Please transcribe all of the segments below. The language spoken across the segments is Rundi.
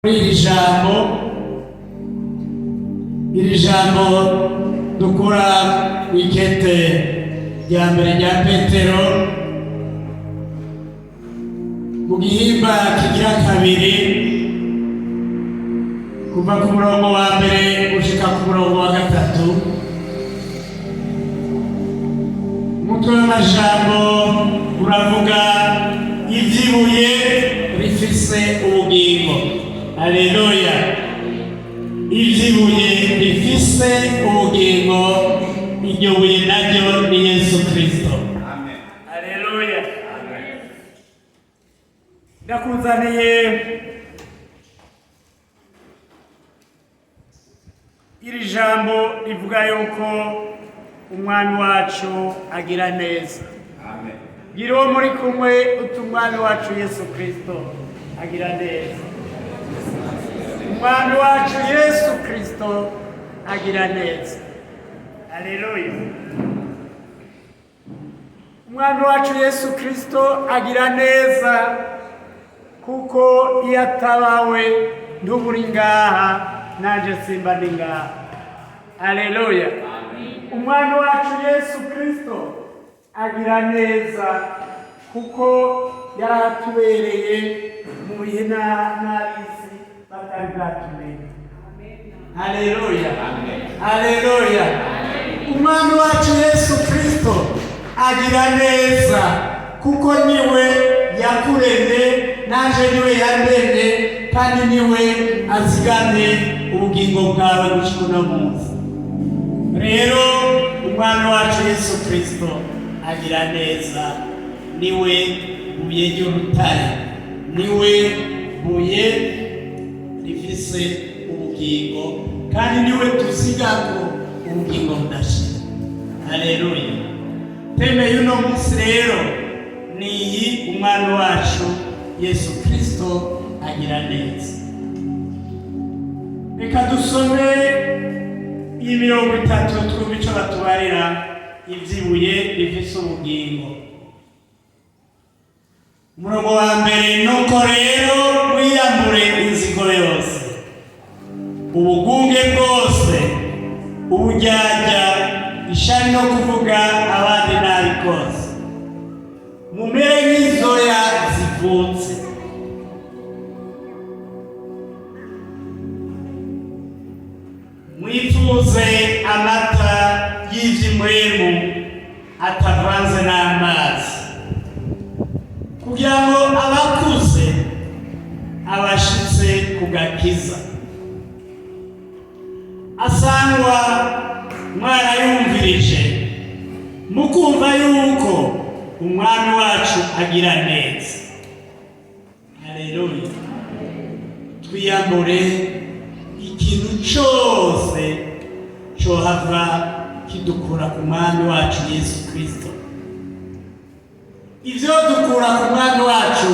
iri jambo dukura wikete rya mbere rya Petero mu gihimba kigira kabiri kuva ku murongo wa mbere gushika ku murongo wa gatatu. Umutwe w'amajambo uravuga ivy'ibuye rifise ubugingo. Haleluya. Ivy'ibuye rifise ubugingo, iryo buye naryo ni Yesu Kristo. Amen. Haleluya. Amen. Ndakuzaniye iri jambo rivuga yuko umwami wacu agira neza. Amen. Gira uwo muri kumwe umwami wacu Yesu Kristo agira neza. Umwami wacu Yesu Kristo agira neza. Haleluya. Umwami wacu Yesu Kristo agira neza kuko iyo atabawe ntuburi ngaha nanje simba ndi ngaha. Haleluya. Umwami wacu Yesu Kristo agira neza kuko yaratubereye mu bihe n'abisi batari bwatumenye. Haleluya. Haleluya. Umwami wacu Yesu Kristo agira neza kuko niwe yakuremye nanje niwe yaremye kandi niwe azigame ubugingo bwawe gushika uno munsi. Rero umwami wacu Yesu Kristo agira neza, niwe buye ry'urutare, niwe buye rifise ubugingo kandi niwe tuzigako ubugingo budashira. Haleluya. Teme y'uno munsi rero niyi umwami wacu Yesu Kristo agira neza. Reka dusome imirongo 3 twumva ico batubarira ivy'ibuye rifise ubugingo. Umurongo wa mbere: nuko rero mwiyambure inzigo yose, ubugunge bwose, uburyarya, ishari no kuvuga abandi nabi kose. Mumere nk'inzoya zivutse. Mwifuze amata y'ivy'imwemu atavanze n'amazi, kugira ngo abakuze abashitse kugakiza. Asangwa mwarayumvirije mukumva yuko umwami wacu agira neza. Haleluya. Twiyambure ikintu cyose cohava kidukura ku mwami wacu Yesu Kristo. Ivyo dukura ku mwami wacu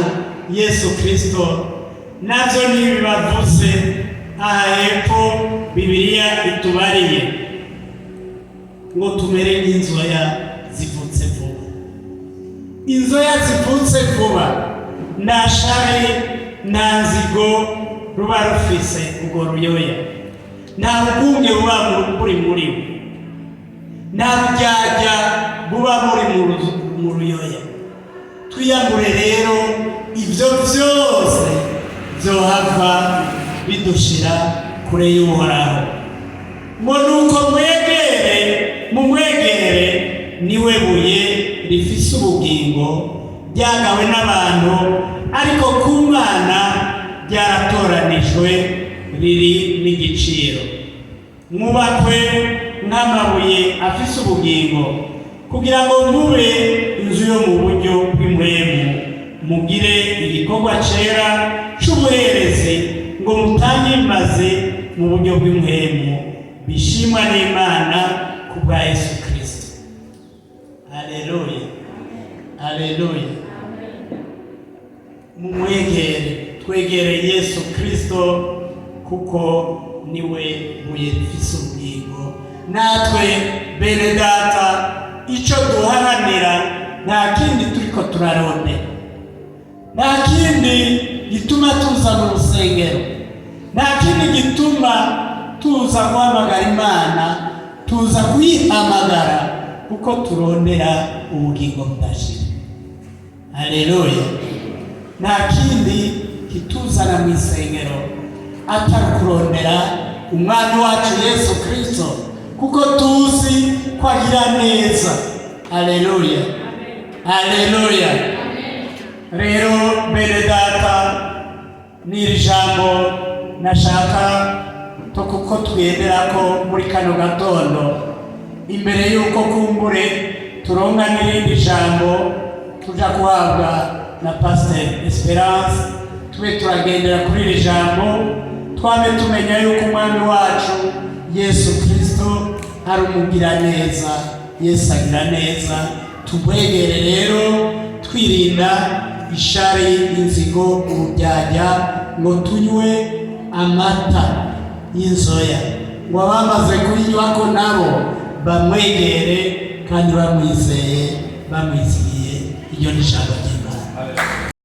Yesu Kristo navyo ntibibavuze aha hepfo Bibiliya itubariye ngo tumere nk'inzoya zivutse vuba. Inzoya zivutse vuba nta shari nta nzigo ruba rufise urwo ruyoya, nta bugunge buba buri muri we, nta buryarya buba buri mu ruyoya. Twiyambure rero ivyo vyose vyohava bidushira kure y'Uhoraho. Ngo nuko mumwegere, niwe buye rifise ubugingo, ryagawe n'abantu ariko ku Mana ryaratoranijwe, riri n'igiciro. Mwubakwe nk'amabuye afise ubugingo, kugira ngo mube inzu yo mu buryo bw'impwemu, mugire igikorwa cera c'ubuherezi, ngo mutange imaze mu buryo bw'impwemu, bishimwa n'Imana ku bwa Yesu Kristo. Haleluya. Haleluya. Mumwegere, twegere Yesu Kristo kuko niwe buye rifise ubugingo. Natwe bene data ico duharanira nta kindi turiko turarondera, nta kindi gituma tuza mu rusengero, nta kindi gituma tuza guhamagara Imana, tuza kuyihamagara kuko turondera ubugingo budashira. Haleluya. Nta kindi kituzana mu isengero atari kurondera umwami wacu Yesu Kristo, kuko tuzi ko agira neza. Haleluya. Haleluya. Rero bene data, n'iri jambo nashaka to kuko twendera ko muri kano gatondo, imbere yuko kumbure turonka n'irindi jambo tuja guhabwa na Pastor Esperance, tube turagendera kuri iri jambo, twabe tumenya yuko umwami wacu Yesu Kristo ari umugira neza. Yesu agira neza. Tubwegere rero twirinda ishari, inzigo, uburyarya, ngo tunywe amata y'inzoya, ngo abamaze kuyinywa ko nabo bamwegere kandi bamwizeye, bamwizigiye. Iyo ni ijambo ry'Imana.